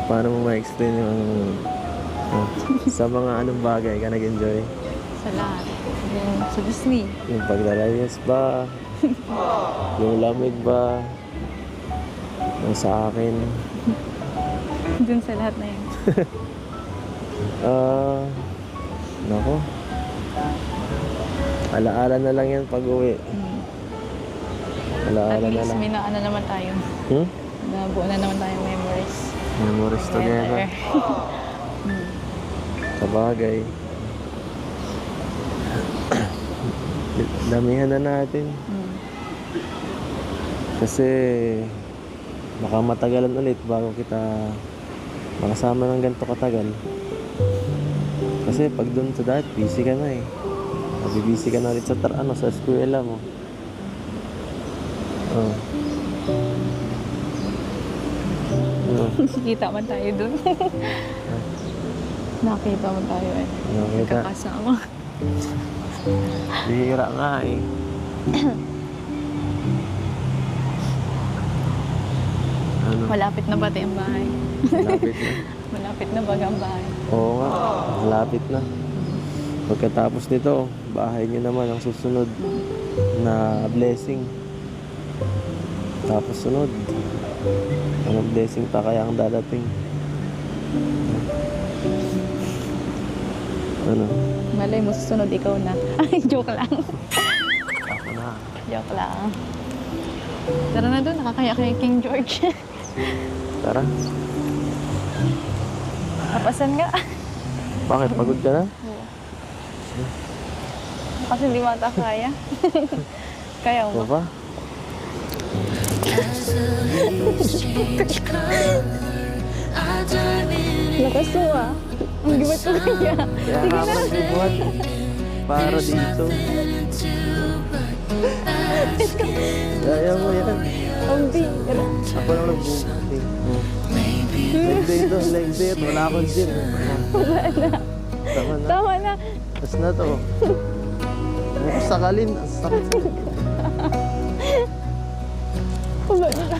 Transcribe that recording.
Paano mo ma-explain yung ano mo? Sa mga anong bagay ka nag-enjoy? Sa lahat. Yung sa Disney. Yung paglalayas ba? Yung lamig ba? Yung sa akin? Dun sa lahat na yun. Nako. Alaala na lang yan pag uwi. At Alaala na least lang. may naano naman tayo. Nabuo na naman tayong memories. Memories together. Sa bagay. Damihan na natin. Kasi baka matagalan ulit bago kita makasama ng ganito katagal. Kasi pag doon sa dati, busy ka na eh. Busy ka na ulit sa sa eskwela mo. Oh. Kita man tayo dun. Nakita man tayo eh. Nakita. Kakasama. Bihira nga eh. Ano? Malapit na ba ang bahay? Malapit na. Malapit na ba ang bahay? Oo nga, malapit na. Pagkatapos nito, bahay niyo naman ang susunod na blessing. Tapos sunod, ang blessing pa kaya ang dadating. Ano? Malay mo, susunod ikaw na. Ay, joke lang. Ako na. Joke lang. Tara na doon, nakakaya kay King George. Tara. Kapasan nga. Bakit? Pagod ka na? Kasi hindi mata kaya. Kaya Ito mo. ba? Lakas mo ah. Ang gibat ko kaya. Kaya nga ako nagbubuhat. Para dito. Kaya mo yan. Ang bira. Ako lang nagbubuhat eh. Leg day to, leg day. Wala akong gym. Wala na. Tama na. Tama na. Tapos na to. Ako sakalin. Ang sakit. Wala na.